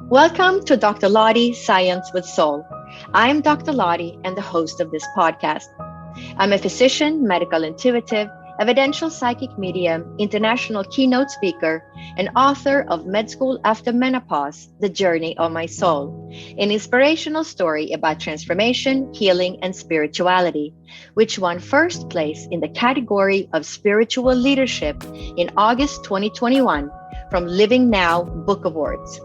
Welcome to Dr. Lottie Science with Soul. I'm Dr. Lottie and the host of this podcast. I'm a physician, medical intuitive, evidential psychic medium, international keynote speaker, and author of Med School After Menopause, The Journey of My Soul, an inspirational story about transformation, healing, and spirituality, which won first place in the category of spiritual leadership in August 2021 from Living Now Book Awards.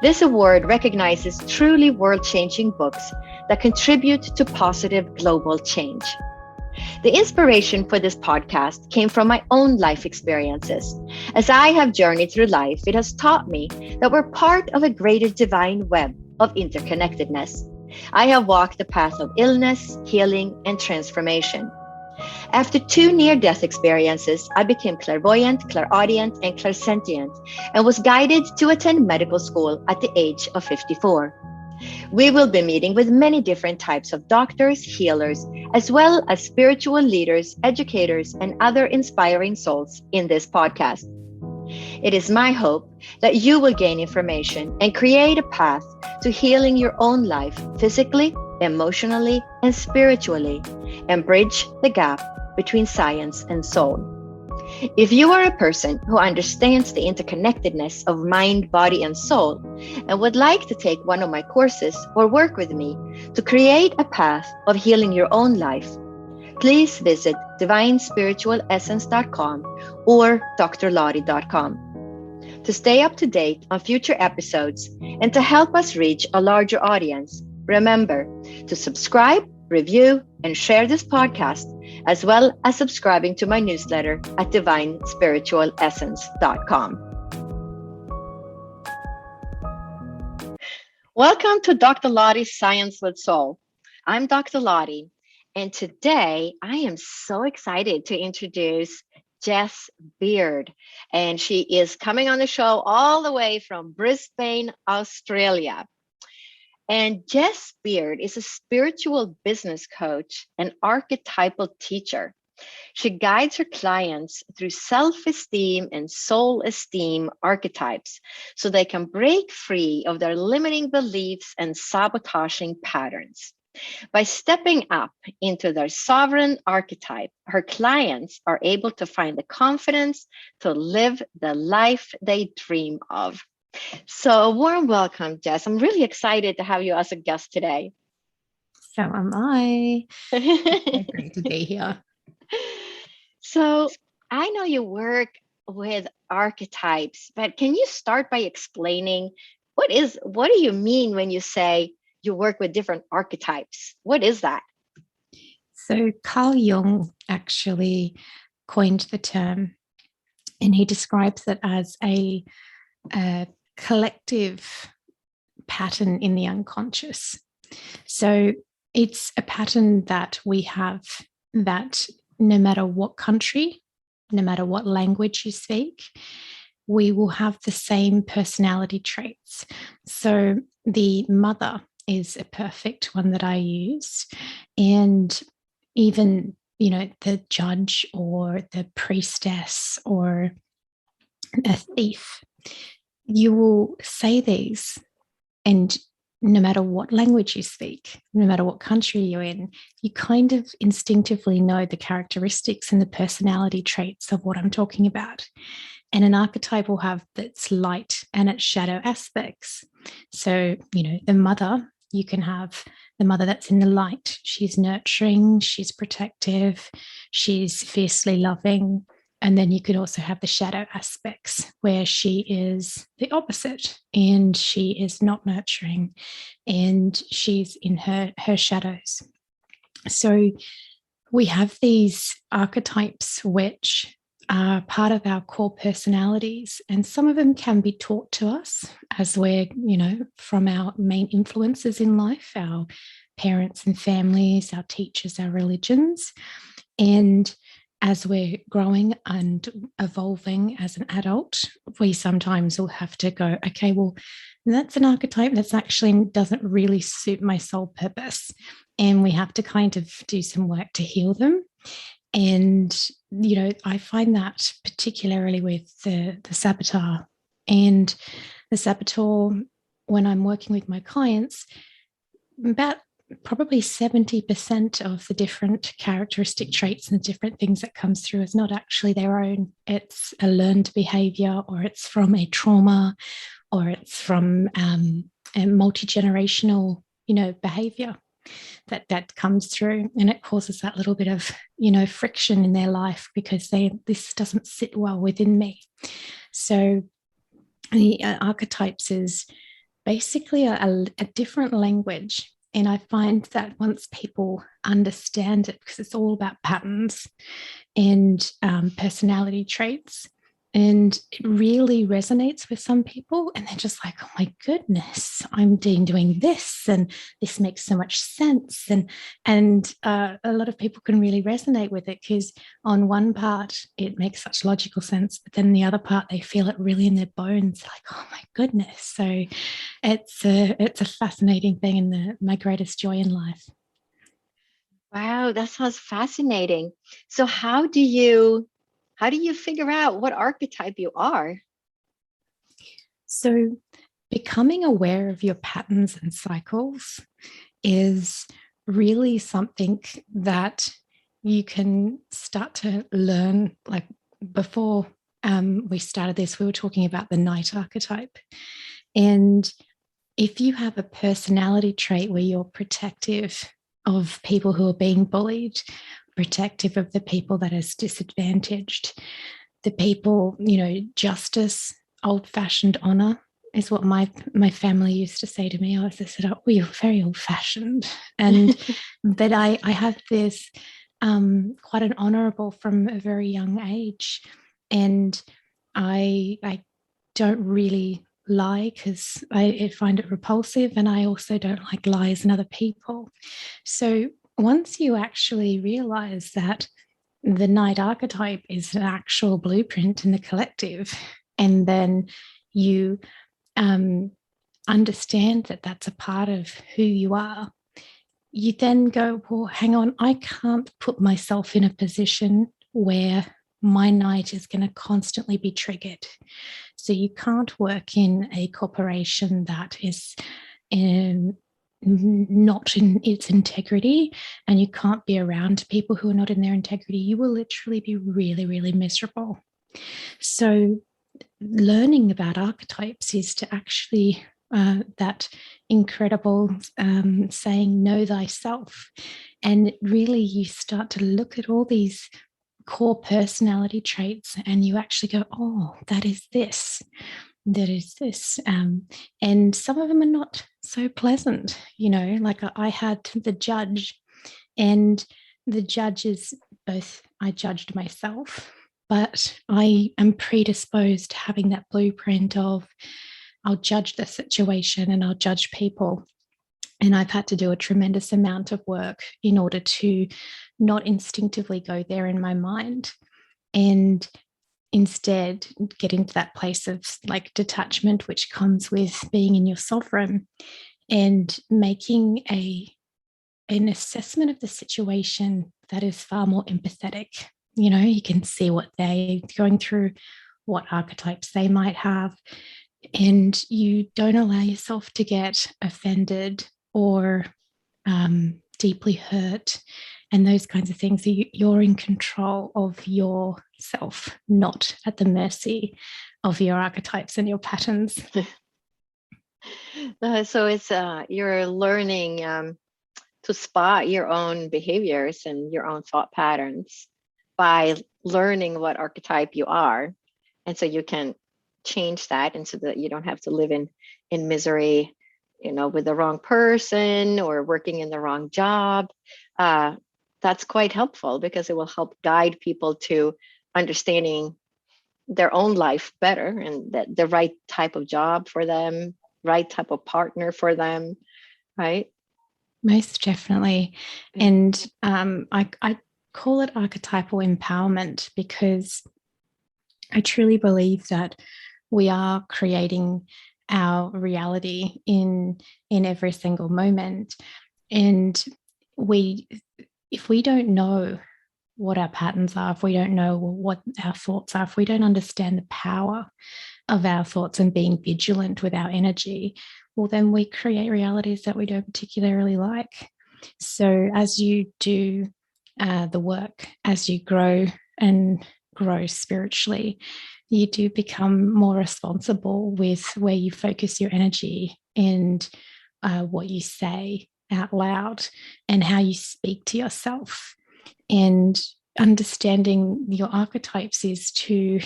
This award recognizes truly world-changing books that contribute to positive global change. The inspiration for this podcast came from my own life experiences. As I have journeyed through life, it has taught me that we're part of a greater divine web of interconnectedness. I have walked the path of illness, healing, and transformation. After 2 near-death experiences, I became clairvoyant, clairaudient, and clairsentient, and was guided to attend medical school at the age of 54. We will be meeting with many different types of doctors, healers, as well as spiritual leaders, educators, and other inspiring souls in this podcast. It is my hope that you will gain information and create a path to healing your own life physically, emotionally, and spiritually, and bridge the gap between science and soul. If you are a person who understands the interconnectedness of mind, body, and soul, and would like to take one of my courses or work with me to create a path of healing your own life, please visit divinespiritualessence.com or drlottie.com. To stay up to date on future episodes and to help us reach a larger audience, remember to subscribe, review, and share this podcast, as well as subscribing to my newsletter at divinespiritualessence.com. Welcome to Dr. Lottie's Science with Soul. I'm Dr. Lottie, and today I am so excited to introduce Jess Beard, and she is coming on the show all the way from Brisbane, Australia. And Jess Beard is a spiritual business coach and archetypal teacher. She guides her clients through self-esteem and soul esteem archetypes so they can break free of their limiting beliefs and sabotaging patterns. By stepping up into their sovereign archetype, her clients are able to find the confidence to live the life they dream of. So a warm welcome, Jess. I'm really excited to have you as a guest today. So am I. It's great to be here. So I know you work with archetypes, but can you start by explaining what do you mean when you say you work with different archetypes? What is that? So Carl Jung actually coined the term, and he describes it as a collective pattern in the unconscious. So it's a pattern that we have that no matter what country, no matter what language you speak, we will have the same personality traits. So the mother is a perfect one that I use. And even, the judge or the priestess or a thief, you will say these, and no matter what language you speak, no matter what country you're in, you kind of instinctively know the characteristics and the personality traits of what I'm talking about. And an archetype will have its light and its shadow aspects. So, the mother, you can have the mother that's in the light. She's nurturing, she's protective, she's fiercely loving. And then you could also have the shadow aspects where she is the opposite and she is not nurturing and she's in her shadows. So we have these archetypes which are part of our core personalities, and some of them can be taught to us as we're, from our main influences in life, our parents and families, our teachers, our religions. And as we're growing and evolving as an adult, we sometimes will have to go, okay, well, that's an archetype that's actually doesn't really suit my soul purpose. And we have to kind of do some work to heal them. And, I find that particularly with the saboteur. And the saboteur when I'm working with my clients, about probably 70% of the different characteristic traits and different things that comes through is not actually their own. It's a learned behavior, or it's from a trauma, or it's from a multi-generational, behavior that comes through, and it causes that little bit of, friction in their life because this doesn't sit well within me. So the archetypes is basically a different language. And I find that once people understand it, because it's all about patterns and personality traits, and it really resonates with some people, and they're just like, oh my goodness, I'm doing this, and this makes so much sense. And a lot of people can really resonate with it, because on one part it makes such logical sense, but then the other part they feel it really in their bones, like, oh my goodness. So it's a fascinating thing, and my greatest joy in life. Wow, that sounds fascinating. So how do you figure out what archetype you are? So becoming aware of your patterns and cycles is really something that you can start to learn. Like before we started this, we were talking about the Knight archetype. And if you have a personality trait where you're protective of people who are being bullied, protective of the people that is disadvantaged, the people, justice, old-fashioned honor is what my family used to say to me. I said, oh, you're very old-fashioned. And that I have this quite an honorable from a very young age. And I don't really lie, because I find it repulsive, and I also don't like lies in other people. So once you actually realize that the Knight archetype is an actual blueprint in the collective, and then you understand that that's a part of who you are, you then go, well, hang on, I can't put myself in a position where my Knight is going to constantly be triggered. So you can't work in a corporation that is not in its integrity, and you can't be around people who are not in their integrity. You will literally be really, really miserable. So learning about archetypes is to actually that incredible saying, know thyself. And really you start to look at all these core personality traits, and you actually go, oh, that is this. And some of them are not so pleasant, like I had the judge, and the judge is both, I judged myself, but I am predisposed to having that blueprint of I'll judge the situation and I'll judge people. And I've had to do a tremendous amount of work in order to not instinctively go there in my mind, and instead get into that place of like detachment, which comes with being in your sovereign, and making an assessment of the situation that is far more empathetic. You can see what they're going through, what archetypes they might have, and you don't allow yourself to get offended or deeply hurt and those kinds of things. So you're in control of yourself, not at the mercy of your archetypes and your patterns. So it's you're learning to spot your own behaviors and your own thought patterns by learning what archetype you are, and so you can change that, and so that you don't have to live in misery, with the wrong person or working in the wrong job. That's quite helpful, because it will help guide people to understanding their own life better, and that the right type of job for them, right type of partner for them, right? Most definitely. And I call it archetypal empowerment, because I truly believe that we are creating our reality in every single moment. And if we don't know what our patterns are, if we don't know what our thoughts are, if we don't understand the power of our thoughts and being vigilant with our energy, well, then we create realities that we don't particularly like. So as you do the work, as you grow and grow spiritually, you do become more responsible with where you focus your energy and what you say out loud and how you speak to yourself. And understanding your archetypes is to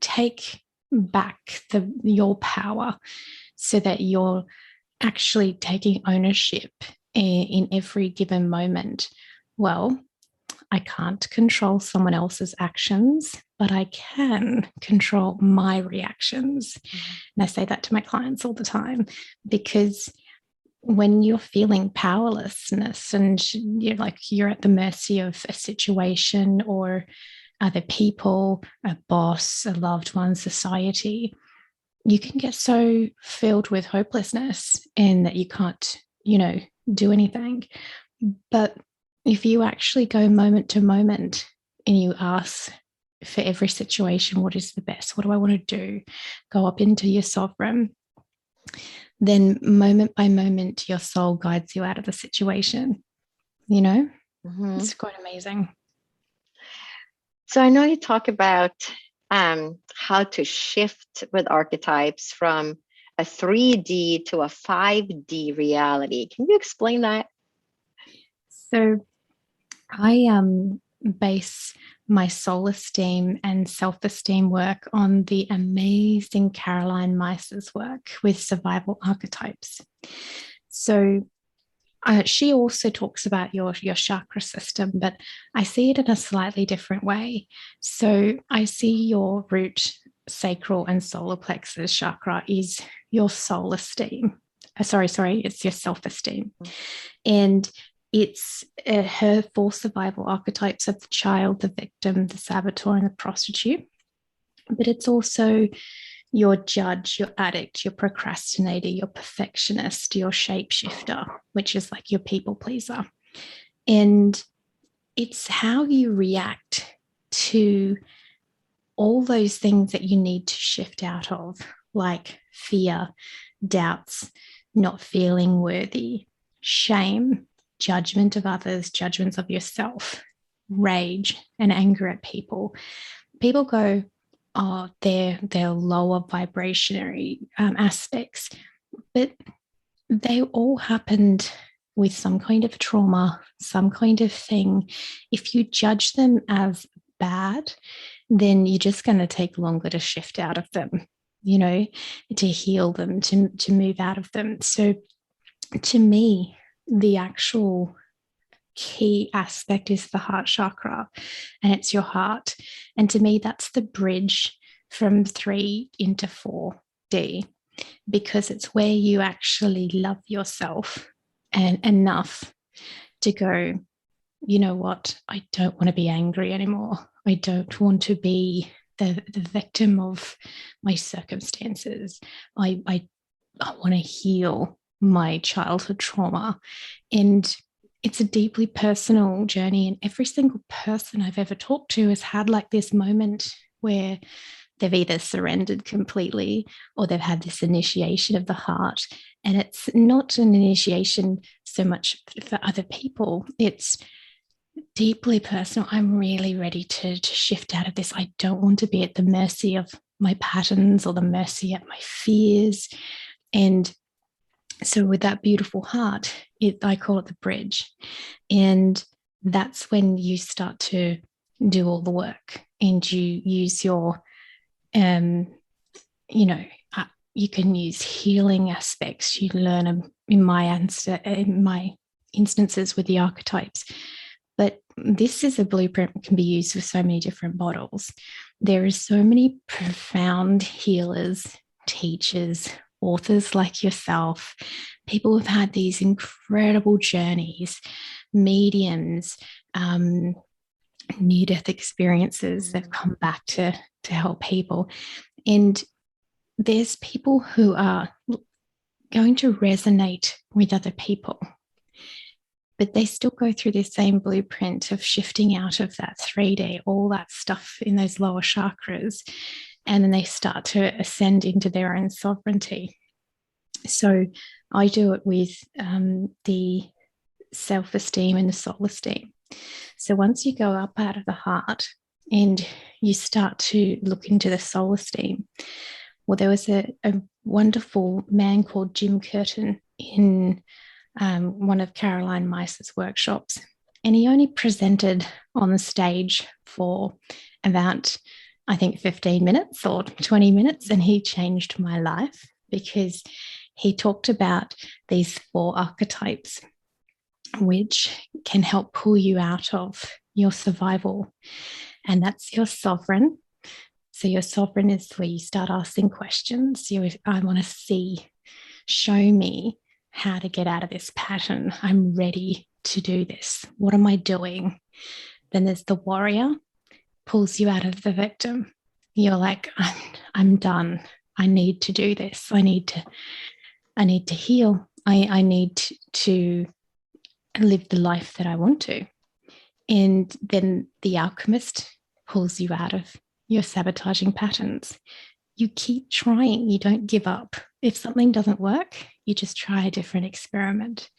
take back your power so that you're actually taking ownership in every given moment. Well, I can't control someone else's actions, but I can control my reactions. And I say that to my clients all the time, because when you're feeling powerlessness and you're at the mercy of a situation or other people, a boss, a loved one, society, you can get so filled with hopelessness and that you can't, do anything. But if you actually go moment to moment and you ask for every situation, what is the best? What do I want to do? Go up into your sovereign. Then moment by moment, your soul guides you out of the situation. It's quite amazing. So I know you talk about how to shift with archetypes from a 3D to a 5D reality. Can you explain that? So I base my soul esteem and self-esteem work on the amazing Caroline Meiss's work with survival archetypes. So she also talks about your chakra system, but I see it in a slightly different way. So I see your root, sacral, and solar plexus chakra is your soul esteem. It's your self-esteem. And it's her 4 survival archetypes of the child, the victim, the saboteur, and the prostitute. But it's also your judge, your addict, your procrastinator, your perfectionist, your shapeshifter, which is like your people pleaser. And it's how you react to all those things that you need to shift out of, like fear, doubts, not feeling worthy, shame, judgment of others, judgments of yourself, rage and anger at people. People go, oh, they're lower vibrationary aspects, but they all happened with some kind of trauma, some kind of thing. If you judge them as bad, then you're just going to take longer to shift out of them, to heal them, to move out of them. So to me, the actual key aspect is the heart chakra, and it's your heart. And to me, that's the bridge from 3 into 4D, because it's where you actually love yourself and enough to go, you know what, I don't want to be angry anymore. I don't want to be the victim of my circumstances. I want to heal my childhood trauma. And it's a deeply personal journey, and every single person I've ever talked to has had like this moment where they've either surrendered completely or they've had this initiation of the heart. And it's not an initiation so much for other people. It's deeply personal. I'm really ready to shift out of this. I don't want to be at the mercy of my patterns or the mercy of my fears. And so with that beautiful heart, I call it the bridge. And that's when you start to do all the work, and you use your, you can use healing aspects. You learn them in my instances with the archetypes. But this is a blueprint that can be used with so many different models. There are so many profound healers, teachers, authors like yourself, people who've had these incredible journeys, mediums, near-death experiences. They've come back to help people. And there's people who are going to resonate with other people, but they still go through the same blueprint of shifting out of that 3D, all that stuff in those lower chakras. and then they start to ascend into their own sovereignty. So I do it with the self-esteem and the soul esteem. So once you go up out of the heart and you start to look into the soul esteem, well, there was a wonderful man called Jim Curtin in one of Caroline Meiss's workshops, and he only presented on the stage for about, I think, 15 minutes or 20 minutes, and he changed my life because he talked about these 4 archetypes which can help pull you out of your survival. And that's your sovereign. So your sovereign is where you start asking questions. I want to see, show me how to get out of this pattern. I'm ready to do this. What am I doing? Then there's the warrior, pulls you out of the victim. You're like, I'm done. I need to do this. I need to heal. I need to live the life that I want to. And then the alchemist pulls you out of your sabotaging patterns. You keep trying. You don't give up. If something doesn't work, you just try a different experiment.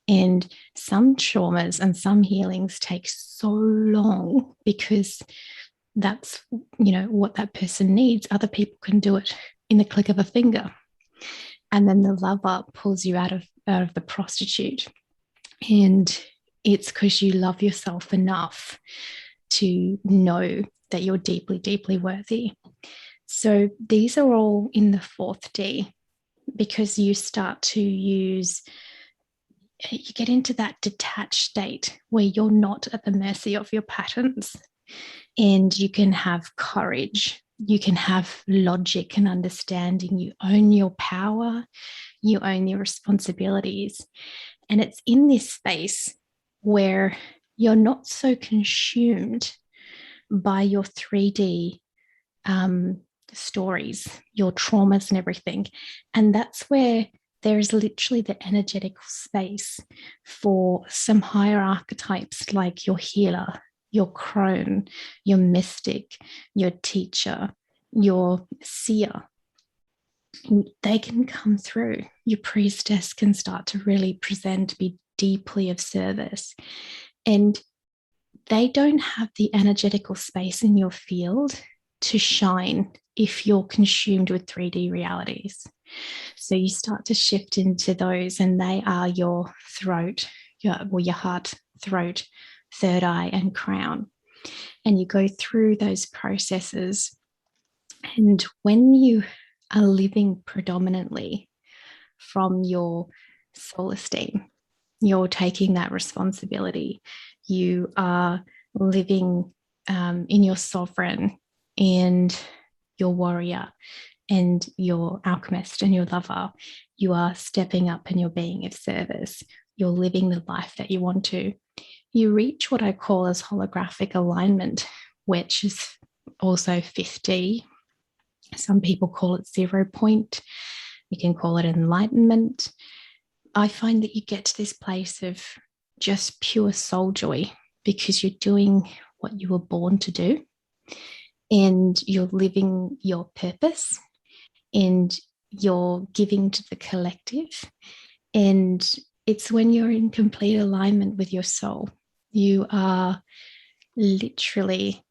And some traumas and some healings take so long because that's, what that person needs. Other people can do it in the click of a finger. And then the lover pulls you out of the prostitute. And it's because you love yourself enough to know that you're deeply, deeply worthy. So these are all in the 4th D, because you start to you get into that detached state where you're not at the mercy of your patterns, and you can have courage, you can have logic and understanding, you own your power, you own your responsibilities. And it's in this space where you're not so consumed by your 3D stories, your traumas and everything. And that's where there is literally the energetic space for some higher archetypes like your healer, your crone, your mystic, your teacher, your seer. They can come through. Your priestess can start to really present, be deeply of service. And they don't have the energetical space in your field to shine if you're consumed with 3D realities. So you start to shift into those, and they are your throat, your heart, throat, third eye, and crown. And you go through those processes. And when you are living predominantly from your soul esteem, you're taking that responsibility. You are living in your sovereign and your warrior and your alchemist and your lover. You are stepping up and you're being of service. You're living the life that you want to. You reach what I call as holographic alignment, which is also 50. Some people call it 0 point. You can call it enlightenment. I find that you get to this place of just pure soul joy because you're doing what you were born to do, and you're living your purpose, and you're giving to the collective. And it's when you're in complete alignment with your soul. You are literally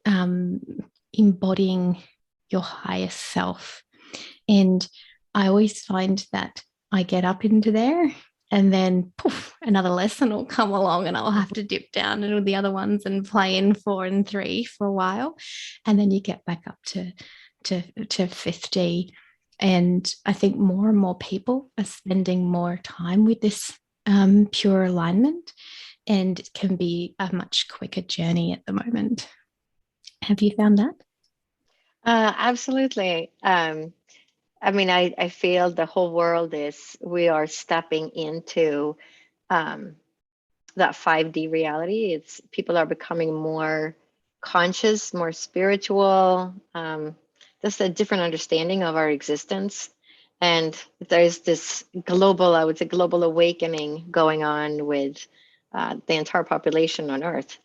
embodying your highest self. And I always find that I get up into there, and then poof, another lesson will come along, and I'll have to dip down into the other ones and play in 4 and 3 for a while. And then you get back up to 50. And I think more and more people are spending more time with this pure alignment, and it can be a much quicker journey at the moment. Have you found that? Absolutely. I feel the whole world we are stepping into that 5D reality. People are becoming more conscious, more spiritual. Just a different understanding of our existence. And there's this global awakening going on with the entire population on Earth.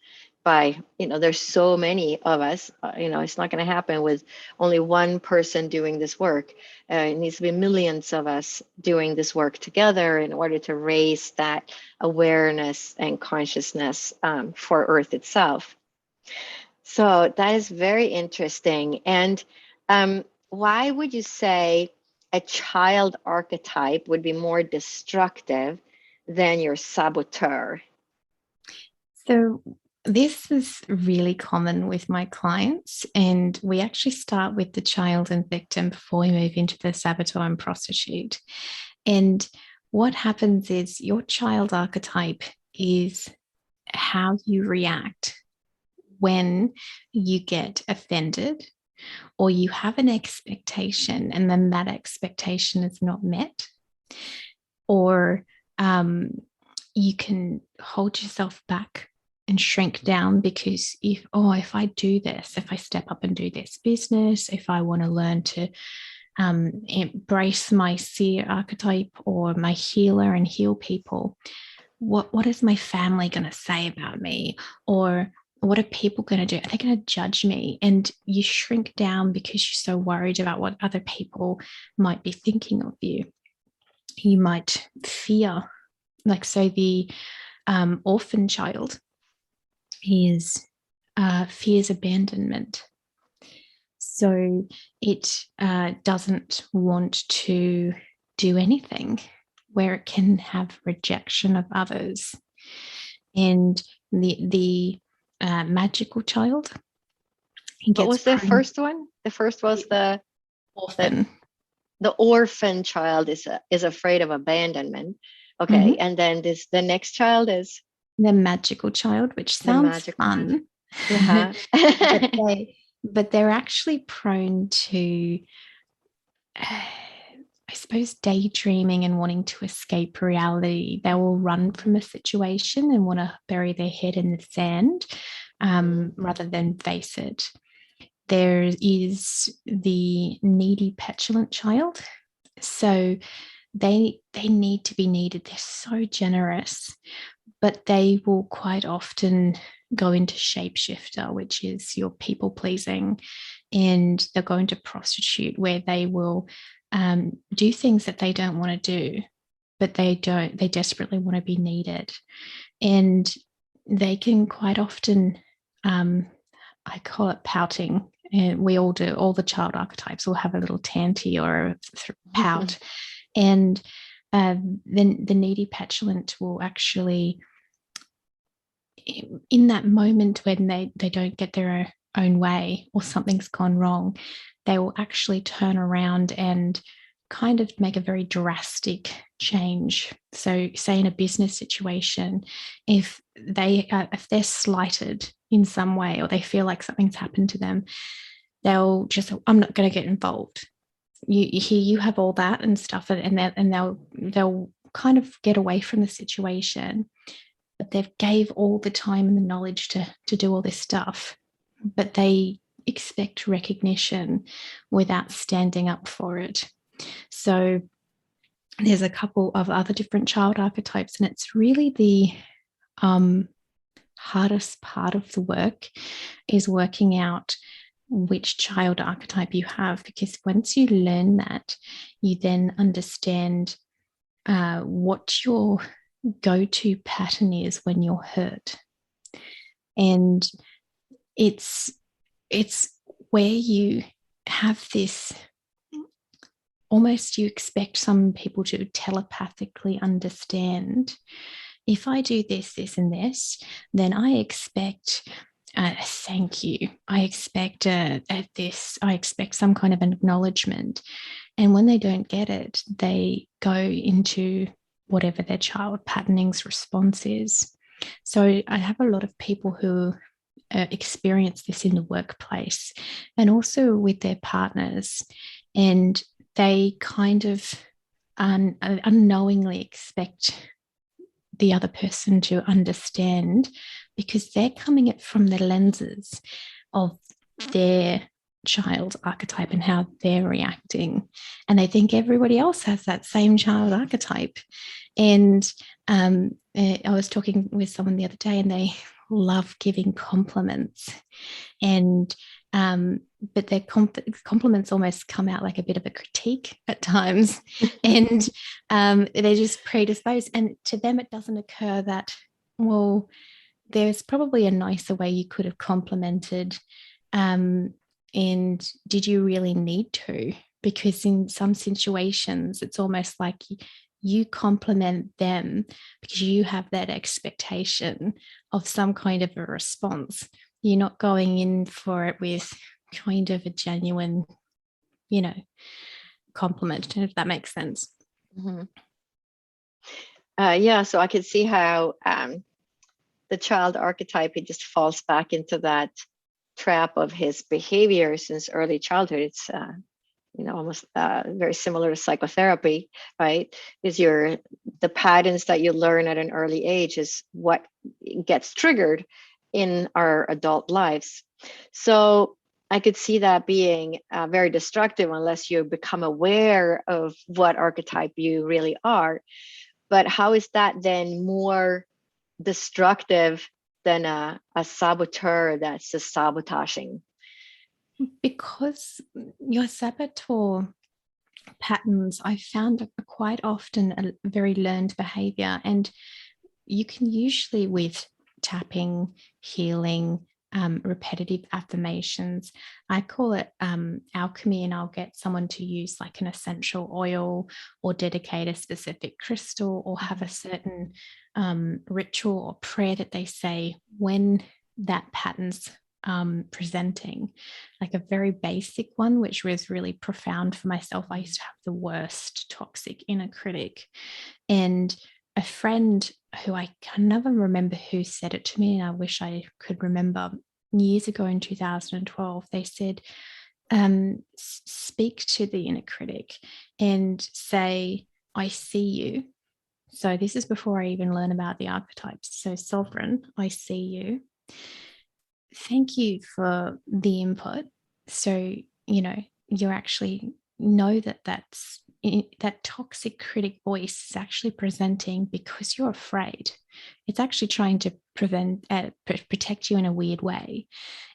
by, there's so many of us, it's not going to happen with only one person doing this work. It needs to be millions of us doing this work together in order to raise that awareness and consciousness for Earth itself. So that is very interesting. And why would you say a child archetype would be more destructive than your saboteur? So this is really common with my clients, and we actually start with the child and victim before we move into the saboteur and prostitute. And what happens is your child archetype is how you react when you get offended or you have an expectation and then that expectation is not met, or you can hold yourself back and shrink down because if I do this, if I step up and do this business, if I want to learn to embrace my seer archetype or my healer and heal people, what is my family going to say about me? Or what are people going to do? Are they going to judge me? And you shrink down because you're so worried about what other people might be thinking of you. You might fear, like, so the orphan child is fears abandonment. So it doesn't want to do anything where it can have rejection of others. And the magical child. What was the first one? The first was the orphan. The orphan child is afraid of abandonment. Okay, and then the next child is the magical child, which sounds fun. Yeah. but they're actually prone to, I suppose, daydreaming and wanting to escape reality. They will run from a situation and want to bury their head in the sand rather than face it. There is the needy, petulant child. So they need to be needed. They're so generous, but they will quite often go into Shapeshifter, which is your people pleasing, and they'll go into Prostitute, where they will do things that they don't want to do, but they desperately want to be needed. And they can quite often, I call it pouting, and we all do, all the child archetypes will have a little tanty or a pout. And then the needy petulant will actually, in that moment when they don't get their own way or something's gone wrong, they will actually turn around and kind of make a very drastic change. So say in a business situation, if they're slighted in some way or they feel like something's happened to them, they'll just, I'm not going to get involved. You have all that and stuff, and they'll kind of get away from the situation, but they've gave all the time and the knowledge to do all this stuff, but they expect recognition without standing up for it. So there's a couple of other different child archetypes, and it's really the hardest part of the work is working out which child archetype you have, because once you learn that, you then understand what your go-to pattern is when you're hurt. And it's where you have this, almost you expect some people to telepathically understand, if I do this, this, and this, then I expect thank you. I expect this. I expect some kind of an acknowledgement. And when they don't get it, they go into whatever their child patterning's response is. So I have a lot of people who experience this in the workplace and also with their partners. And they kind of unknowingly expect the other person to understand, because they're coming at from the lenses of their child archetype and how they're reacting. And they think everybody else has that same child archetype. And I was talking with someone the other day, and they love giving compliments, and but their compliments almost come out like a bit of a critique at times, and they're just predisposed. And to them, it doesn't occur that, well, there's probably a nicer way you could have complimented, and did you really need to? Because in some situations, it's almost like you compliment them because you have that expectation of some kind of a response. You're not going in for it with kind of a genuine, compliment, if that makes sense. Mm-hmm. Yeah, so I could see how the child archetype, it just falls back into that trap of his behavior since early childhood. It's almost very similar to psychotherapy, right? Is the patterns that you learn at an early age is what gets triggered in our adult lives. So I could see that being very destructive unless you become aware of what archetype you really are. But how is that then more destructive than a saboteur that's just sabotaging? Because your saboteur patterns, I found, are quite often a very learned behavior, and you can usually, with tapping, healing, repetitive affirmations, I call it alchemy, and I'll get someone to use like an essential oil or dedicate a specific crystal or have a certain ritual or prayer that they say when that pattern's presenting. Like a very basic one, which was really profound for myself. I used to have the worst toxic inner critic, and a friend who I can never remember who said it to me, and I wish I could remember, years ago in 2012, they said, speak to the inner critic and say, I see you. So this is before I even learn about the archetypes. So sovereign, I see you. Thank you for the input. So, you actually know that toxic critic voice is actually presenting because you're afraid. It's actually trying to protect you in a weird way.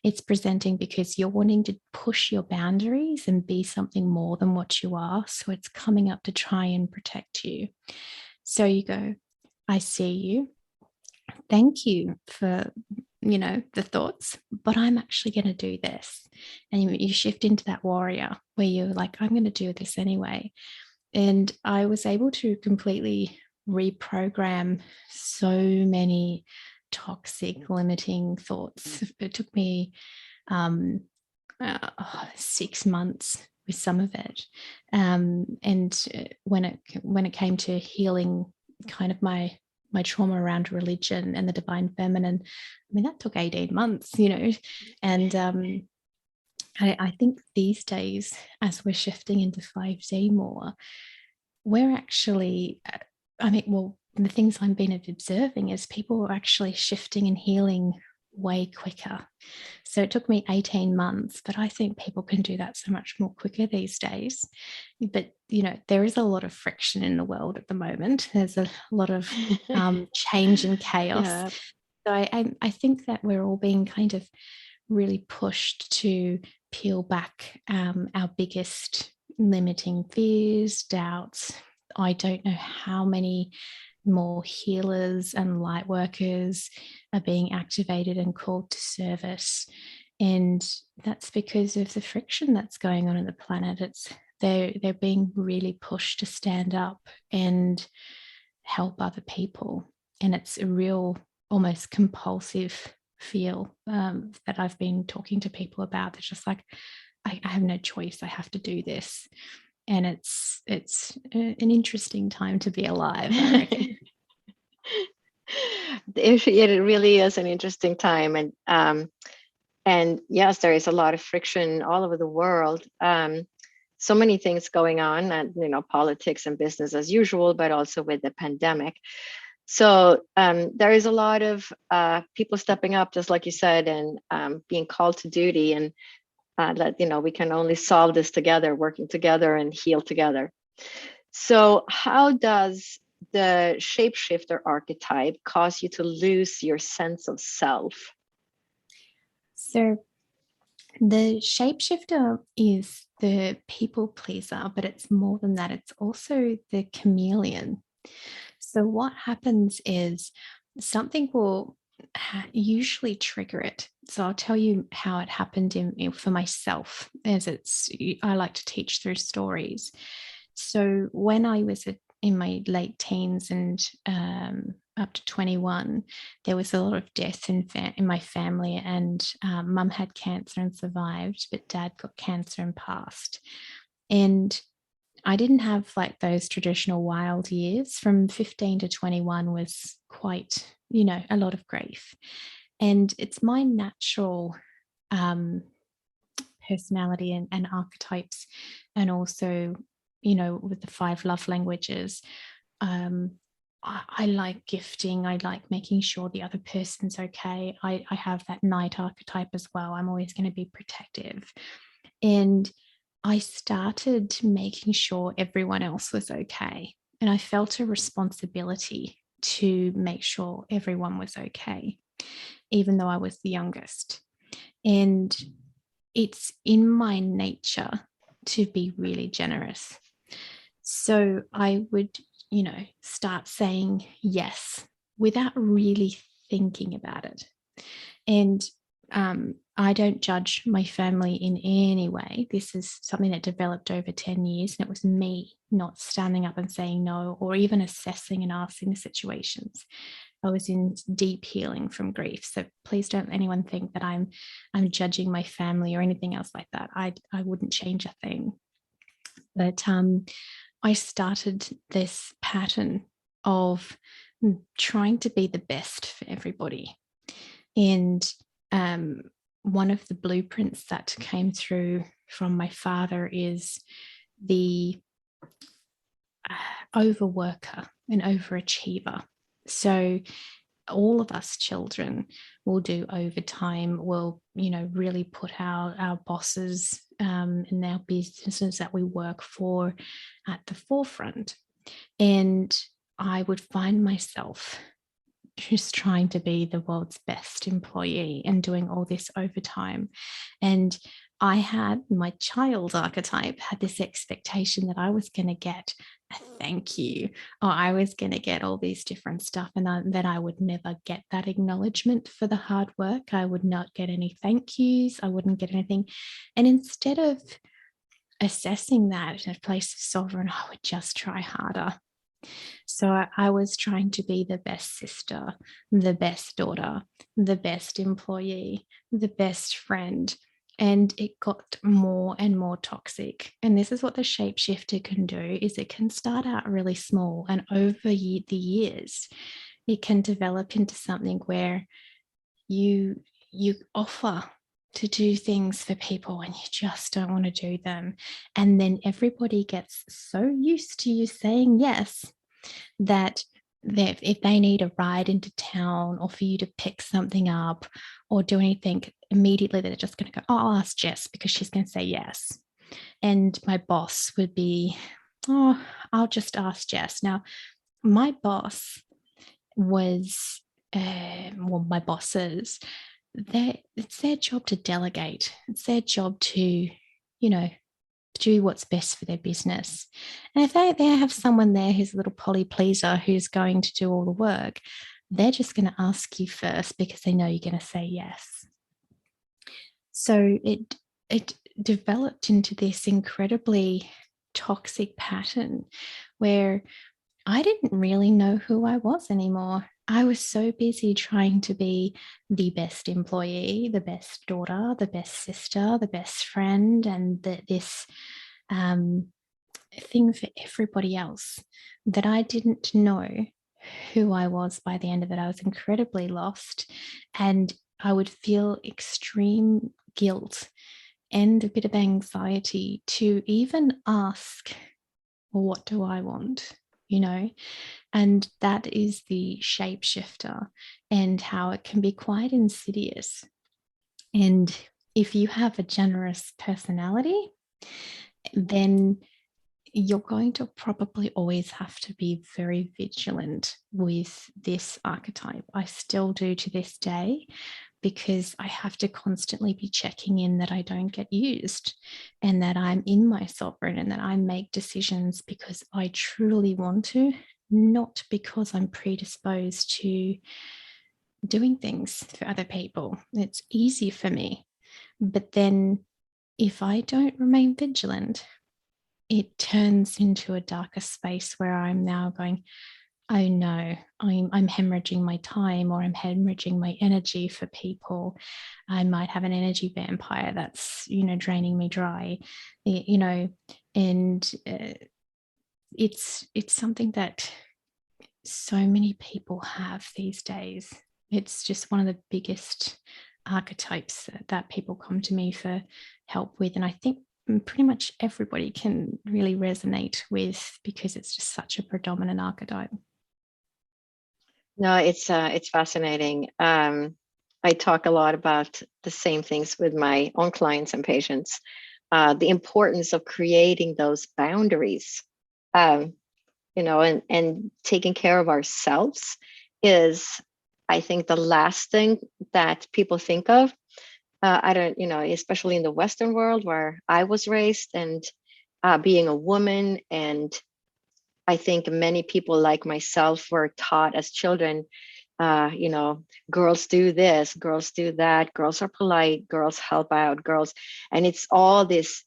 It's presenting because you're wanting to push your boundaries and be something more than what you are. So it's coming up to try and protect you. So you go, I see you. Thank you for the thoughts, but I'm actually going to do this. And you shift into that warrior where you're like, I'm going to do this anyway. And I was able to completely reprogram so many toxic, limiting thoughts. It took me 6 months with some of it. And when it came to healing kind of my trauma around religion and the divine feminine, that took 18 months, and I think these days, as we're shifting into 5D more, we're actually, the things I've been observing is people are actually shifting and healing way quicker. So it took me 18 months, but I think people can do that so much more quicker these days. But, there is a lot of friction in the world at the moment. There's a lot of change and chaos. Yeah. So I think that we're all being kind of really pushed to peel back our biggest limiting fears, doubts. I don't know how many more healers and light workers are being activated and called to service. And that's because of the friction that's going on in the planet. They're being really pushed to stand up and help other people. And it's a real, almost compulsive feel that I've been talking to people about. They're just like, I have no choice. I have to do this. And it's an interesting time to be alive, I reckon. It really is an interesting time, and yes, there is a lot of friction all over the world. So many things going on, and politics and business as usual, but also with the pandemic. So there is a lot of people stepping up, just like you said, and being called to duty, and that we can only solve this together, working together and heal together. So how does the shapeshifter archetype cause you to lose your sense of self? So the shapeshifter is the people pleaser, but it's more than that. It's also the chameleon. So what happens is something will usually trigger it. So I'll tell you how it happened for myself, as I like to teach through stories. So when I was in my late teens and up to 21, there was a lot of death in my family, and mum had cancer and survived, but dad got cancer and passed. And I didn't have like those traditional wild years. From 15 to 21 was quite, a lot of grief. And it's my natural personality and archetypes, and also, with the 5 love languages, I like gifting. I like making sure the other person's okay. I have that knight archetype as well. I'm always going to be protective. And I started making sure everyone else was okay. And I felt a responsibility to make sure everyone was okay, even though I was the youngest. And it's in my nature to be really generous. So I would, start saying yes without really thinking about it. And I don't judge my family in any way. This is something that developed over 10 years, and it was me not standing up and saying no, or even assessing and asking the situations. I was in deep healing from grief. So please don't anyone think that I'm judging my family or anything else like that. I wouldn't change a thing. But I started this pattern of trying to be the best for everybody. And one of the blueprints that came through from my father is the overworker and overachiever. So all of us children will do overtime, will, really put our bosses and our businesses that we work for at the forefront. And I would find myself just trying to be the world's best employee and doing all this overtime. And I had my child archetype had this expectation that I was going to get a thank you, or I was going to get all these different stuff, and that I would never get that acknowledgement for the hard work. I would not get any thank yous. I wouldn't get anything. And instead of assessing that in a place of sovereign, I would just try harder. So I was trying to be the best sister, the best daughter, the best employee, the best friend. And it got more and more toxic. And this is what the shapeshifter can do, is it can start out really small, and over the years, it can develop into something where you offer to do things for people and you just don't want to do them. And then everybody gets so used to you saying yes that if they need a ride into town, or for you to pick something up or do anything, immediately they're just going to go, oh, I'll ask Jess because she's going to say yes. And my boss would be, oh, I'll just ask Jess. Now, my boss was, my bosses, it's their job to delegate. It's their job to, do what's best for their business. And if they have someone there who's a little poly pleaser who's going to do all the work, they're just going to ask you first because they know you're going to say yes. So it developed into this incredibly toxic pattern where I didn't really know who I was anymore. I was so busy trying to be the best employee, the best daughter, the best sister, the best friend, and this thing for everybody else, that I didn't know who I was by the end of it. I was incredibly lost, and I would feel extreme guilt and a bit of anxiety to even ask, well, what do I want? And that is the shapeshifter, and how it can be quite insidious. And if you have a generous personality, then you're going to probably always have to be very vigilant with this archetype. I still do to this day, because I have to constantly be checking in that I don't get used, and that I'm in my sovereign, and that I make decisions because I truly want to, not because I'm predisposed to doing things for other people. It's easy for me. But then if I don't remain vigilant, it turns into a darker space where I'm now going, oh no, I'm hemorrhaging my time, or I'm hemorrhaging my energy for people. I might have an energy vampire that's, draining me dry, and it's something that so many people have these days. It's just one of the biggest archetypes that people come to me for help with. And I think pretty much everybody can really resonate with, because it's just such a predominant archetype. No, it's fascinating. I talk a lot about the same things with my own clients and patients. The importance of creating those boundaries, and taking care of ourselves is, I think, the last thing that people think of. I don't, especially in the Western world where I was raised, and being a woman, and I think many people like myself were taught as children, girls do this, girls do that, girls are polite, girls help out, girls, and it's all this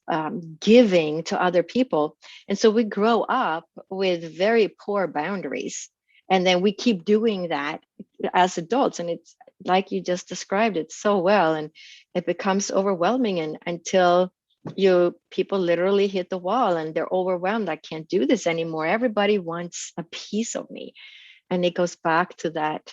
giving to other people. And so we grow up with very poor boundaries. And then we keep doing that as adults. And it's like you just described it so well. And it becomes overwhelming, and until people literally hit the wall and they're overwhelmed. I can't do this anymore. Everybody wants a piece of me. And it goes back to that,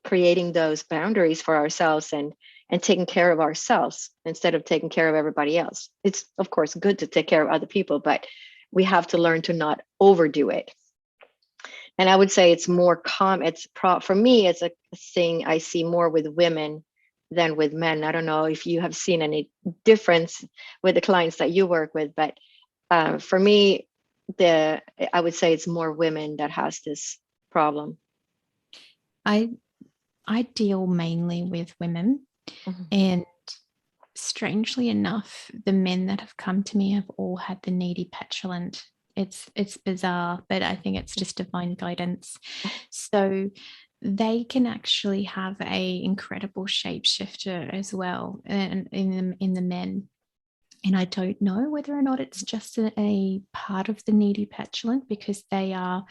creating those boundaries for ourselves, and taking care of ourselves instead of taking care of everybody else. It's of course good to take care of other people, but we have to learn to not overdo it. And I would say it's more for me, it's a thing I see more with women than with men. I don't know if you have seen any difference with the clients that you work with, but for me, I would say it's more women that has this problem. I deal mainly with women, mm-hmm. And strangely enough, the men that have come to me have all had the needy petulant. It's bizarre, but I think it's just divine guidance. So they can actually have a incredible shapeshifter as well, and in the men. And I don't know whether or not it's just a part of the needy petulant, because they are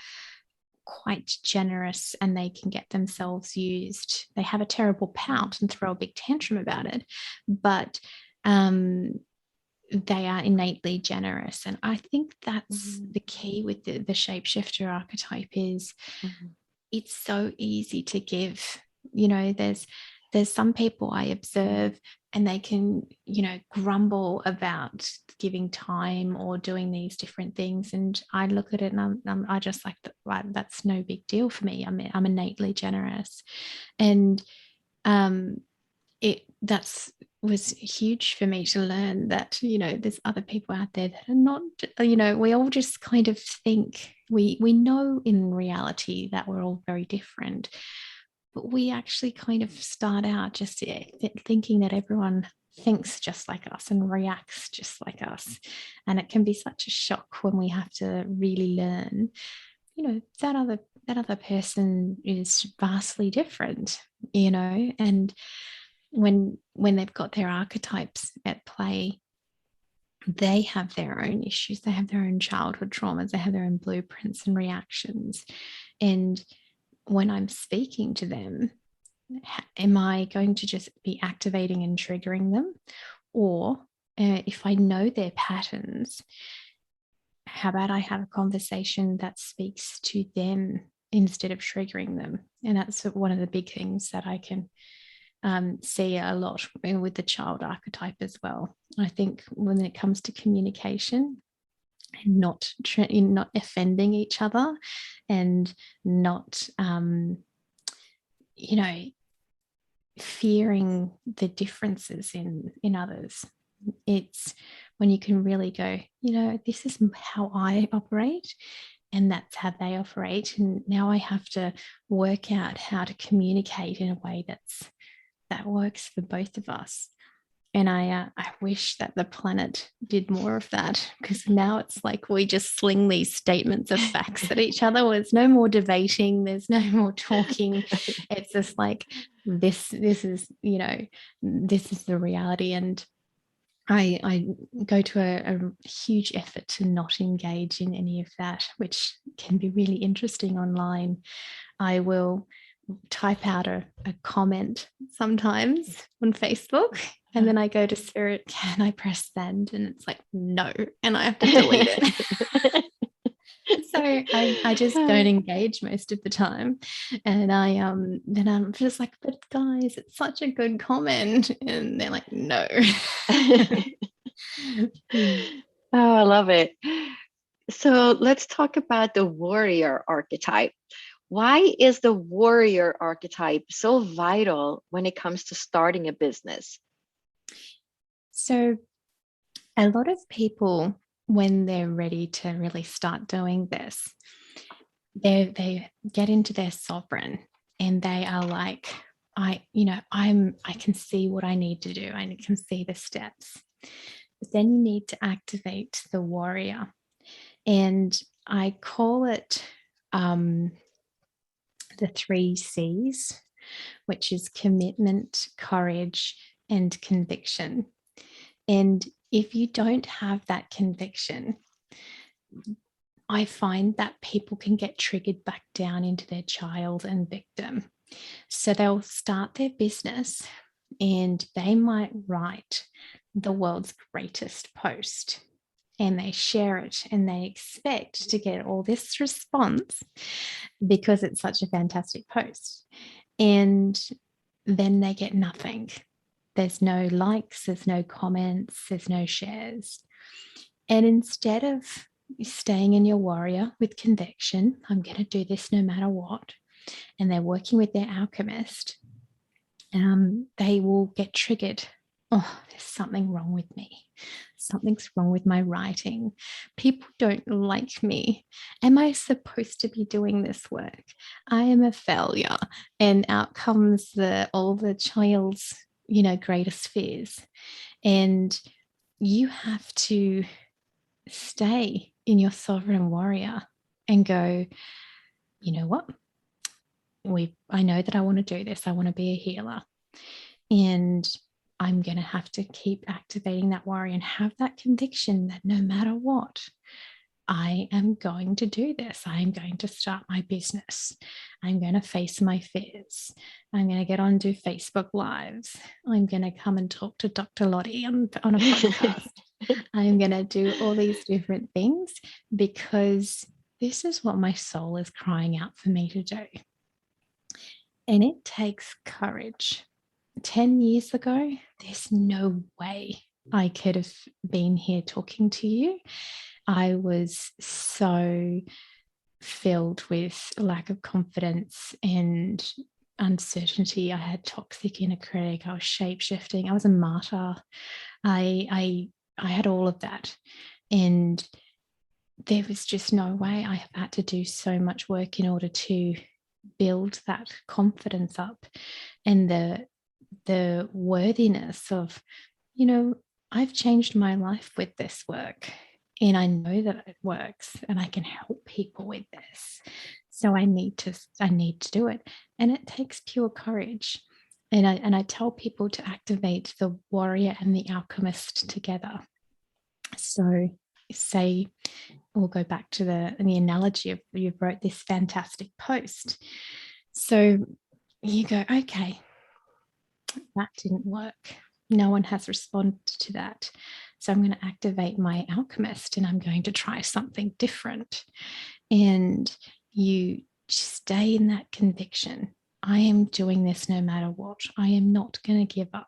quite generous and they can get themselves used. They have a terrible pout and throw a big tantrum about it, but they are innately generous. And I think that's the key with the shapeshifter archetype is it's so easy to give. There's some people I observe and they can, grumble about giving time or doing these different things. And I look at it and I just like, right, that's no big deal for me. I'm innately generous. And that's was huge for me to learn that, there's other people out there that are not, we all just kind of think we know in reality that we're all very different, but we actually kind of start out just thinking that everyone thinks just like us and reacts just like us. And it can be such a shock when we have to really learn, that other person is vastly different, and when they've got their archetypes at play, they have their own issues, they have their own childhood traumas, they have their own blueprints and reactions. And when I'm speaking to them, am I going to just be activating and triggering them? Or if I know their patterns, how about I have a conversation that speaks to them instead of triggering them? And that's one of the big things that I can see a lot with the child archetype as well. I think when it comes to communication, and not offending each other, and not fearing the differences in others, it's when you can really go, this is how I operate and that's how they operate. And now I have to work out how to communicate in a way that works for both of us. And I wish that the planet did more of that, because now it's like we just sling these statements of facts at each other. There's no more debating. There's no more talking. It's just like this is, this is the reality. And I go to a huge effort to not engage in any of that, which can be really interesting online. I will type out a comment sometimes on Facebook, and then I go to Spirit, can I press send? And it's like, no, and I have to delete it. So I just don't engage most of the time. And then I'm just like, but guys, it's such a good comment. And they're like, no. Oh, I love it. So let's talk about the warrior archetype. Why is the warrior archetype so vital when it comes to starting a business? So a lot of people, when they're ready to really start doing this, they get into their sovereign and they are like, I can see what I need to do. I can see the steps. But then you need to activate the warrior. And I call it the 3 C's, which is commitment, courage, and conviction. And if you don't have that conviction, I find that people can get triggered back down into their child and victim. So they'll start their business and they might write the world's greatest post and they share it and they expect to get all this response because it's such a fantastic post. And then they get nothing. There's no likes, there's no comments, there's no shares. And instead of staying in your warrior with conviction, I'm going to do this no matter what, and they're working with their alchemist, they will get triggered. Oh, there's something wrong with me. Something's wrong with my writing. People don't like me. Am I supposed to be doing this work? I am a failure. And out comes all the child's, greatest fears. And you have to stay in your sovereign warrior and go, you know what? I know that I want to do this. I want to be a healer. And I'm going to have to keep activating that warrior and have that conviction that no matter what, I am going to do this. I am going to start my business. I'm going to face my fears. I'm going to get on do Facebook Lives. I'm going to come and talk to Dr. Lottie on a podcast. I'm going to do all these different things because this is what my soul is crying out for me to do. And it takes courage. 10 years ago, there's no way I could have been here talking to you. I was so filled with lack of confidence and uncertainty. I had toxic inner critic. I was shape-shifting. I was a martyr. I had all of that. And there was just no way. I have had to do so much work in order to build that confidence up and the worthiness of, I've changed my life with this work and I know that it works and I can help people with this. So I need to do it. And it takes pure courage. And I tell people to activate the warrior and the alchemist together. So say, we'll go back to the analogy of you wrote this fantastic post. So you go, okay, that didn't work. No one has responded to that. So I'm going to activate my alchemist and I'm going to try something different. And you stay in that conviction. I am doing this no matter what. I am not going to give up.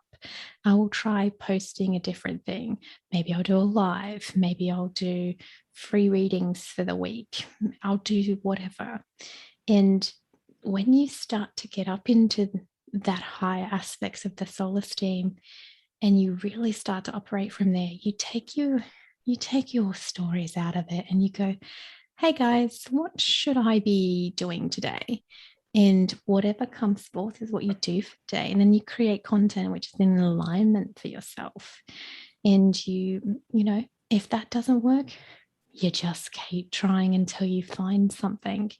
I will try posting a different thing. Maybe I'll do a live. Maybe I'll do free readings for the week. I'll do whatever. And when you start to get up into that higher aspects of the soul esteem, and you really start to operate from there. You take your stories out of it and you go, hey guys, what should I be doing today? And whatever comes forth is what you do for the day. And then you create content which is in alignment for yourself. And you know, if that doesn't work, you just keep trying until you find something.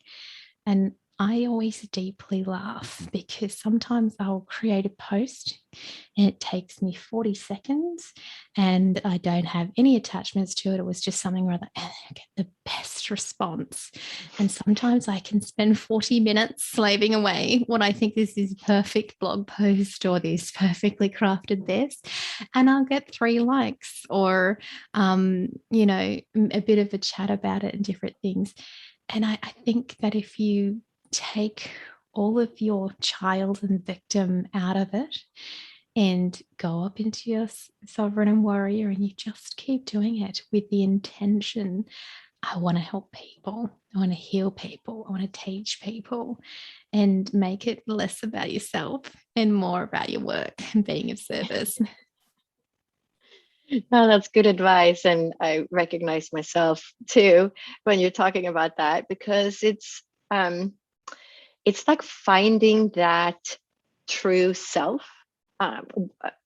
And I always deeply laugh because sometimes I'll create a post and it takes me 40 seconds and I don't have any attachments to it. It was just something rather, and I get the best response. And sometimes I can spend 40 minutes slaving away what I think is this perfect blog post or this perfectly crafted this, and I'll get 3 likes or, you know, a bit of a chat about it and different things. And I think that if you take all of your child and victim out of it and go up into your sovereign and warrior, and you just keep doing it with the intention, I want to help people, I want to heal people, I want to teach people, and make it less about yourself and more about your work and being of service. No, that's good advice. And I recognize myself too when you're talking about that, because it's like finding that true self,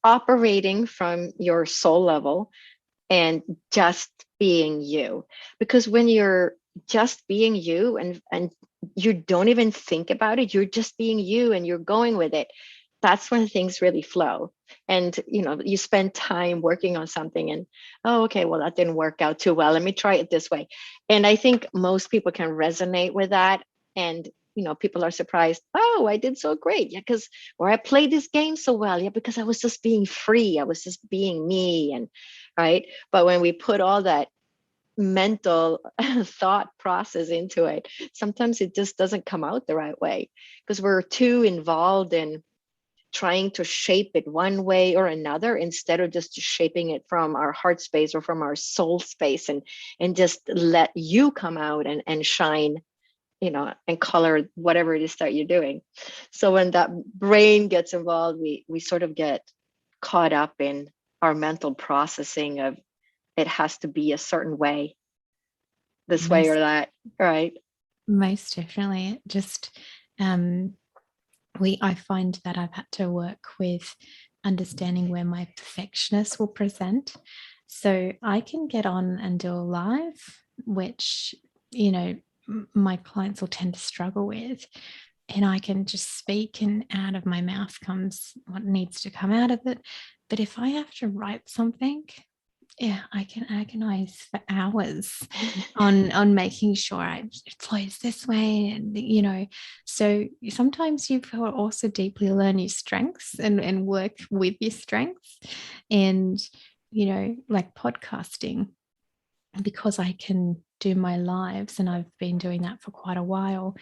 operating from your soul level and just being you. Because when you're just being you and you don't even think about it, you're just being you and you're going with it, that's when things really flow. And you know, you spend time working on something and, oh, okay, well, that didn't work out too well, let me try it this way. And I think most people can resonate with that. And you know, people are surprised, oh, I did so great, yeah, because, or I played this game so well, yeah, because I was just being free, I was just being me. And right, but when we put all that mental thought process into it, sometimes it just doesn't come out the right way, because we're too involved in trying to shape it one way or another, instead of just shaping it from our heart space or from our soul space, and just let you come out and shine, you know, and color whatever it is that you're doing. So when that brain gets involved, we sort of get caught up in our mental processing of, it has to be a certain way, this way or that, right? Most definitely. Just I find that I've had to work with understanding where my perfectionist will present. So I can get on and do a live, which, you know, my clients will tend to struggle with. And I can just speak and out of my mouth comes what needs to come out of it. But if I have to write something, yeah, I can agonize for hours on making sure it flows this way, and you know, so sometimes you've got to also deeply learn your strengths and work with your strengths. And you know, like podcasting, because I can do my lives and I've been doing that for quite a while,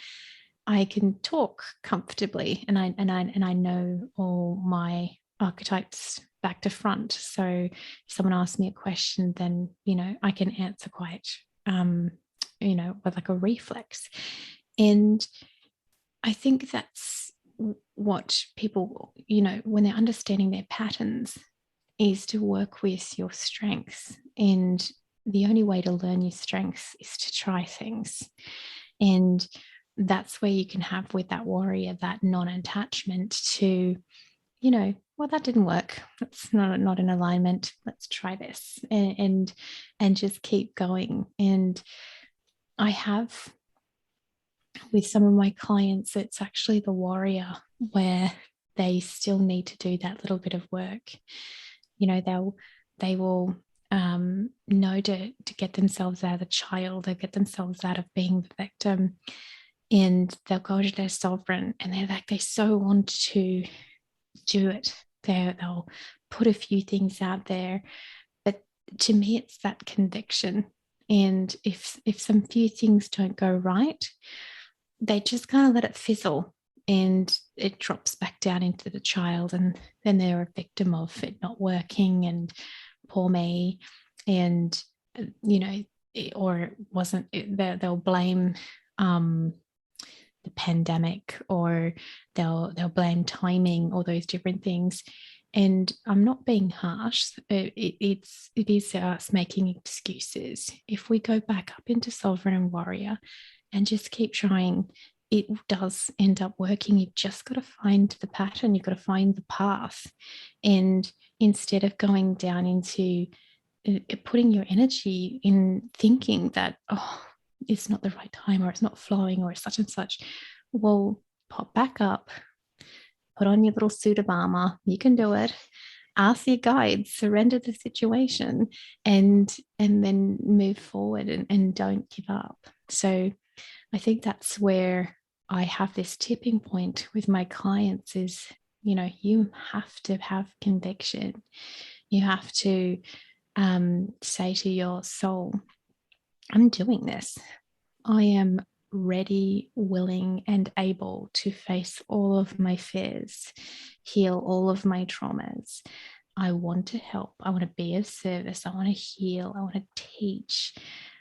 I can talk comfortably, and I know all my archetypes back to front. So if someone asks me a question, then you know, I can answer quite you know, with like a reflex. And I think that's what people, you know, when they're understanding their patterns, is to work with your strengths. And the only way to learn your strengths is to try things. And that's where you can have with that warrior that non-attachment to, you know, well, that didn't work, that's not in alignment, let's try this, and just keep going. And I have with some of my clients, it's actually the warrior where they still need to do that little bit of work. You know, they will know to get themselves out of the child, they get themselves out of being the victim, and they'll go to their sovereign, and they're like, they so want to do it. They'll put a few things out there, but to me, it's that conviction. And if some few things don't go right, they just kind of let it fizzle, and it drops back down into the child, and then they're a victim of it not working, and poor me, and you know, or it wasn't. They'll blame the pandemic, or they'll blame timing, all those different things. And I'm not being harsh. It is us making excuses. If we go back up into Sovereign and Warrior and just keep trying, it does end up working. You've just got to find the pattern. You've got to find the path. And instead of going down into putting your energy in thinking that, oh, it's not the right time, or it's not flowing, or it's such and such, well, pop back up, put on your little suit of armor. You can do it. Ask your guides, surrender the situation, and then move forward, and don't give up. So I think that's where I have this tipping point with my clients is, you have to have conviction. You have to say to your soul, I'm doing this. I am ready, willing, and able to face all of my fears, heal all of my traumas. I want to help. I want to be of service. I want to heal. I want to teach.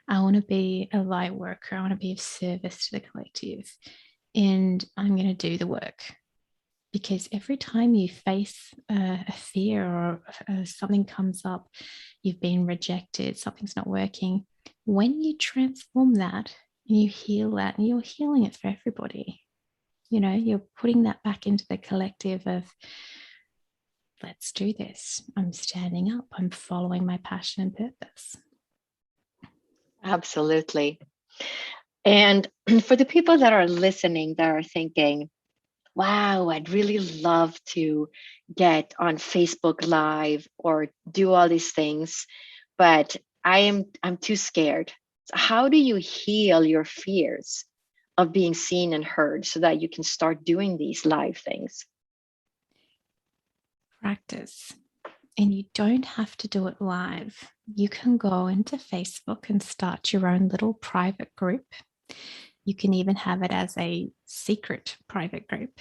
I want to be a light worker. I want to be of service to the collective. And I'm going to do the work. Because every time you face a fear, or something comes up, you've been rejected, something's not working, when you transform that and you heal that, and you're healing it for everybody, you're putting that back into the collective of, let's do this. I'm standing up. I'm following my passion and purpose. Absolutely. And for the people that are listening, that are thinking, wow, I'd really love to get on Facebook Live or do all these things, but I'm too scared. So how do you heal your fears of being seen and heard so that you can start doing these live things? Practice. And you don't have to do it live. You can go into Facebook and start your own little private group. You can even have it as a secret private group.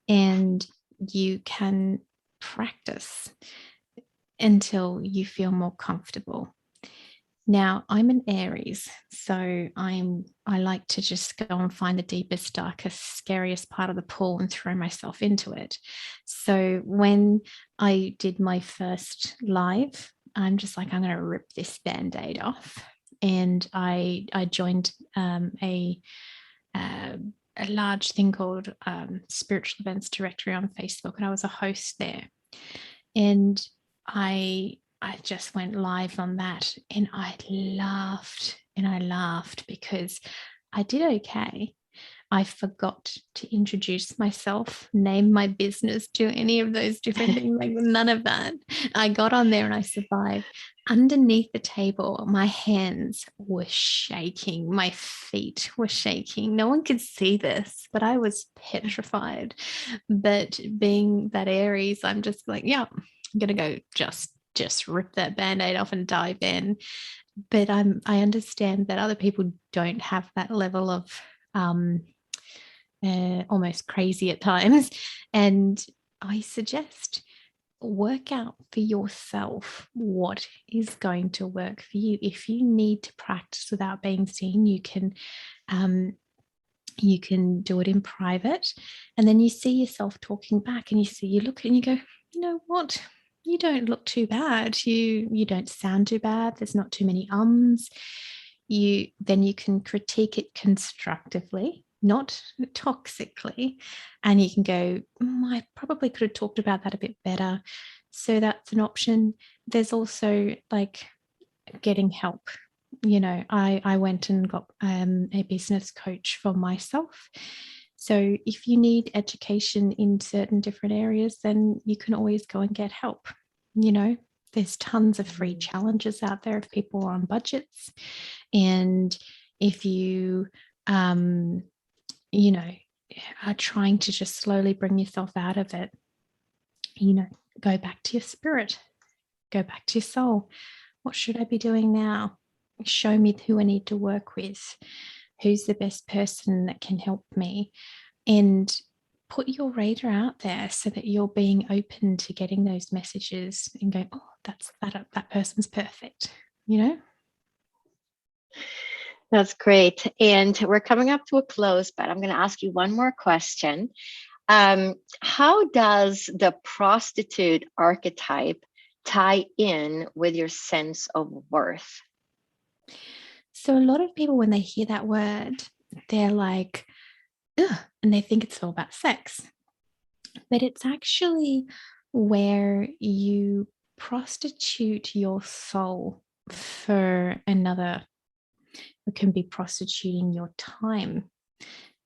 And you can practice until you feel more comfortable. Now, I'm an Aries, so I like to just go and find the deepest, darkest, scariest part of the pool and throw myself into it. So when I did my first live, I'm just like, I'm going to rip this Band-Aid off. And I joined a large thing called Spiritual Events Directory on Facebook, and I was a host there. And I just went live on that, and I laughed because I did okay. I forgot to introduce myself, name my business, do any of those different things, like none of that. I got on there and I survived. Underneath the table, my hands were shaking, my feet were shaking. No one could see this, but I was petrified. But being that Aries, I'm just like, yeah, I'm gonna go just rip that Band-Aid off and dive in. But I understand that other people don't have that level of almost crazy at times. And I suggest work out for yourself what is going to work for you. If you need to practice without being seen, you can do it in private, and then you see yourself talking back, and you look and you go, you know what? You don't look too bad. You don't sound too bad. There's not too many ums. Then you can critique it constructively, not toxically, and you can go, I probably could have talked about that a bit better. So that's an option. There's also like getting help. I went and got a business coach for myself. So if you need education in certain different areas, then you can always go and get help. There's tons of free challenges out there if people are on budgets. And if you, are trying to just slowly bring yourself out of it, go back to your spirit, go back to your soul. What should I be doing now? Show me who I need to work with. Who's the best person that can help me? And put your radar out there so that you're being open to getting those messages and go, oh, that person's perfect, That's great. And we're coming up to a close, but I'm going to ask you one more question. How does the prostitute archetype tie in with your sense of worth? So a lot of people, when they hear that word, they're like, ugh, and they think it's all about sex. But it's actually where you prostitute your soul for another. It can be prostituting your time,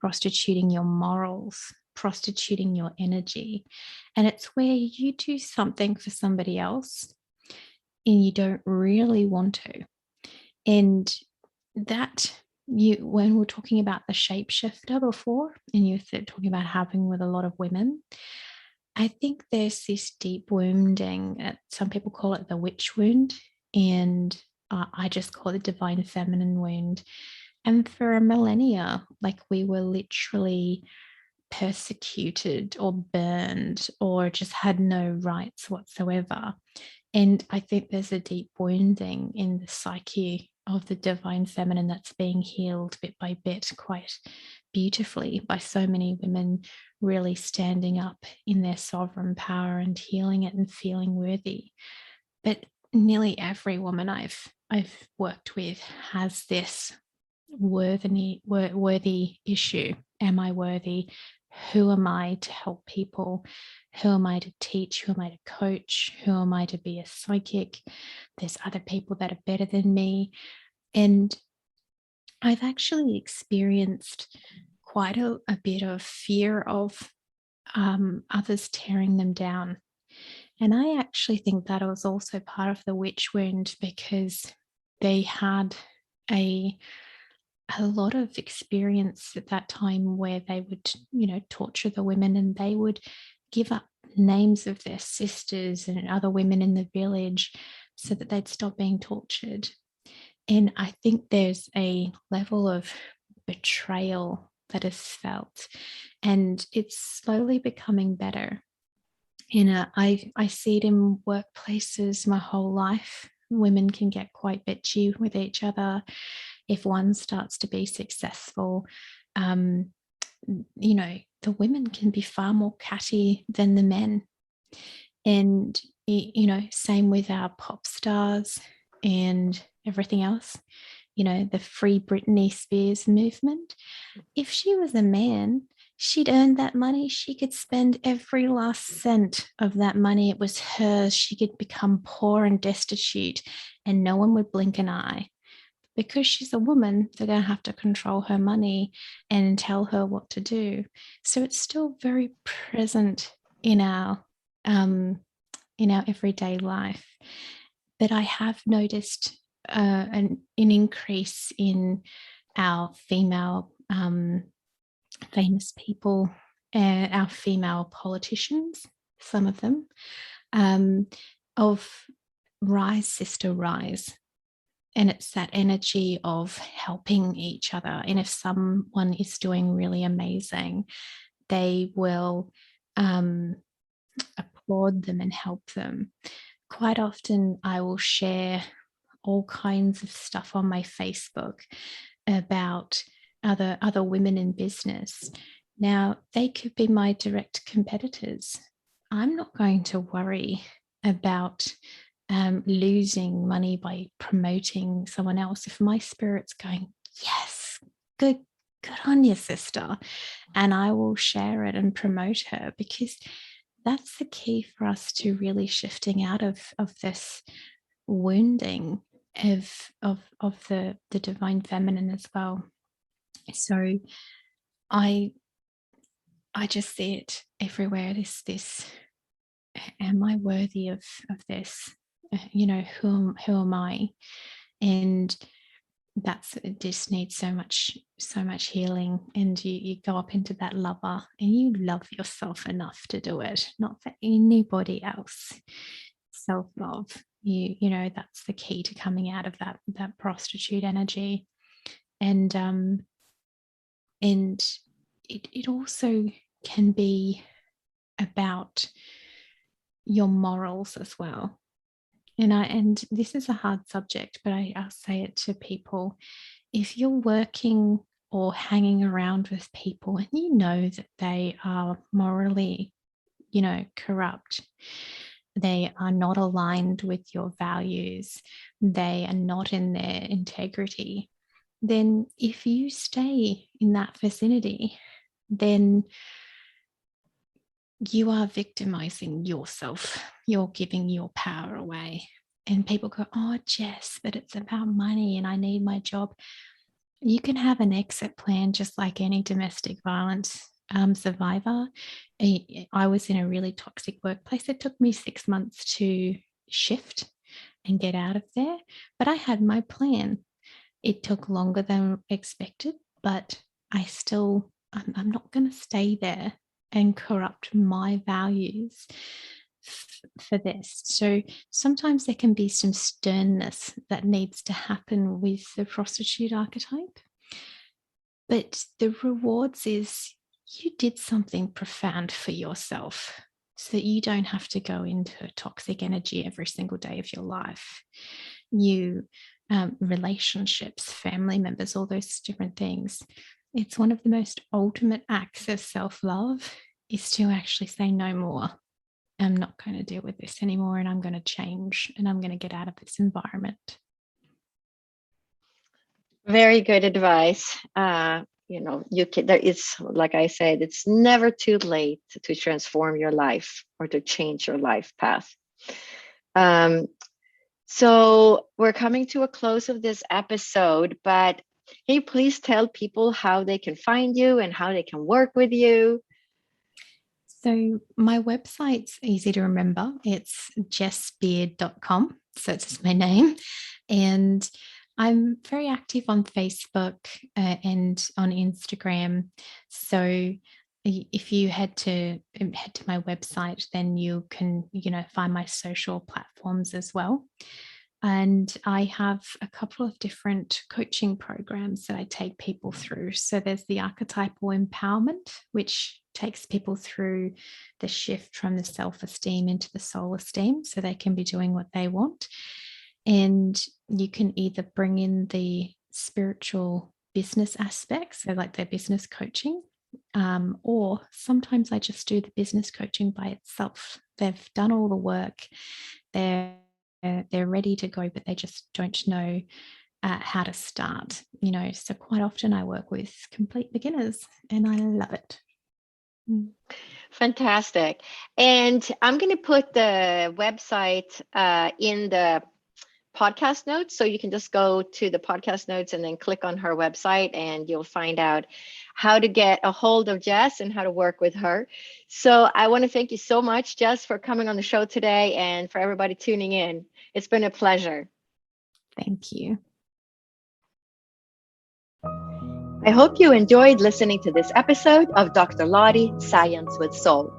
prostituting your morals, prostituting your energy. And it's where you do something for somebody else and you don't really want to. And that when we're talking about the shapeshifter before, and you're talking about happening with a lot of women, I think there's this deep wounding. Some people call it the witch wound, and I just call it the divine feminine wound. And for a millennia, like we were literally persecuted or burned or just had no rights whatsoever. And I think there's a deep wounding in the psyche of the divine feminine that's being healed bit by bit quite beautifully by so many women really standing up in their sovereign power and healing it and feeling worthy. But nearly every woman I've worked with has this worthy issue. Am I worthy? Who am I to help people? Who am I to teach? Who am I to coach? Who am I to be a psychic? There's other people that are better than me. And I've actually experienced quite a bit of fear of others tearing them down. And I actually think that was also part of the witch wound because they had a lot of experience at that time where they would, torture the women, and they would give up names of their sisters and other women in the village so that they'd stop being tortured. And I think there's a level of betrayal that is felt, and it's slowly becoming better. I see it in workplaces my whole life. Women can get quite bitchy with each other. If one starts to be successful, the women can be far more catty than the men. And, same with our pop stars and everything else, the Free Britney Spears movement. If she was a man, she'd earned that money. She could spend every last cent of that money. It was hers. She could become poor and destitute, and no one would blink an eye. Because she's a woman, they're going to have to control her money and tell her what to do. So it's still very present in our everyday life. But I have noticed an increase in our female famous people, our female politicians, some of them, of rise, sister, rise. And it's that energy of helping each other. And if someone is doing really amazing, they will applaud them and help them. Quite often, I will share all kinds of stuff on my Facebook about other women in business. Now, they could be my direct competitors. I'm not going to worry about losing money by promoting someone else. If my spirit's going, yes, good on you, sister, and I will share it and promote her, because that's the key for us to really shifting out of this wounding of the divine feminine as well. So I just see it everywhere. This am I worthy of this? Who am I? And it just needs so much healing. And you go up into that lover, and you love yourself enough to do it, not for anybody else. Self-love, that's the key to coming out of that prostitute energy. And it also can be about your morals as well. And this is a hard subject, but I'll say it to people. If you're working or hanging around with people and you know that they are morally, corrupt, they are not aligned with your values, they are not in their integrity, then if you stay in that vicinity, then you are victimizing yourself. You're giving your power away. And people go, oh, Jess, but it's about money and I need my job. You can have an exit plan just like any domestic violence survivor. I was in a really toxic workplace. It took me 6 months to shift and get out of there, but I had my plan. It took longer than expected, but I'm not going to stay there and corrupt my values for this. So sometimes there can be some sternness that needs to happen with the prostitute archetype. But the rewards is you did something profound for yourself so that you don't have to go into toxic energy every single day of your life. Relationships, family members, all those different things. It's one of the most ultimate acts of self-love is to actually say no more. I'm not going to deal with this anymore and I'm going to change and I'm going to get out of this environment. Very good advice. There is, like I said, it's never too late to transform your life or to change your life path. So we're coming to a close of this episode, but can you please tell people how they can find you and how they can work with you? So my website's easy to remember. It's jessbeard.com. So it's just my name. And I'm very active on Facebook and on Instagram. So if you head to my website, then you can, find my social platforms as well. And I have a couple of different coaching programs that I take people through. So there's the Archetypal Empowerment, which takes people through the shift from the self-esteem into the soul esteem so they can be doing what they want. And you can either bring in the spiritual business aspects, so like their business coaching, or sometimes I just do the business coaching by itself. They've done all the work. They're ready to go, but they just don't know how to start. So quite often I work with complete beginners and I love it. Fantastic. And I'm going to put the website in the podcast notes. So you can just go to the podcast notes and then click on her website and you'll find out how to get a hold of Jess and how to work with her. So I want to thank you so much, Jess, for coming on the show today and for everybody tuning in. It's been a pleasure. Thank you. I hope you enjoyed listening to this episode of Dr. Lottie Science with Soul.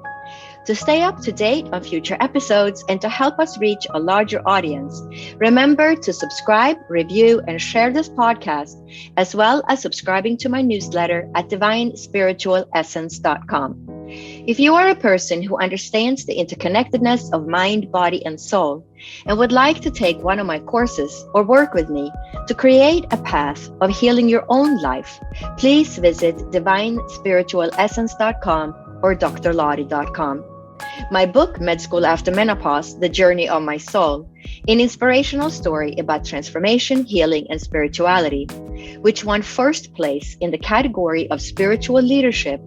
To stay up to date on future episodes and to help us reach a larger audience, remember to subscribe, review, and share this podcast, as well as subscribing to my newsletter at divinespiritualessence.com. If you are a person who understands the interconnectedness of mind, body, and soul, and would like to take one of my courses or work with me to create a path of healing your own life, please visit divinespiritualessence.com or drlottie.com. My book, Med School After Menopause, The Journey of My Soul, an inspirational story about transformation, healing, and spirituality, which won first place in the category of spiritual leadership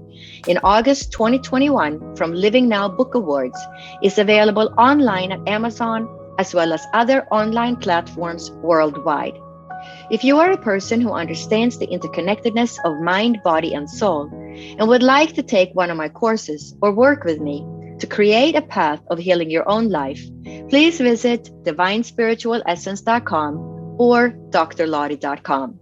in August 2021 from Living Now Book Awards, is available online at Amazon as well as other online platforms worldwide. If you are a person who understands the interconnectedness of mind, body, and soul, and would like to take one of my courses or work with me to create a path of healing your own life, please visit divinespiritualessence.com or drlottie.com.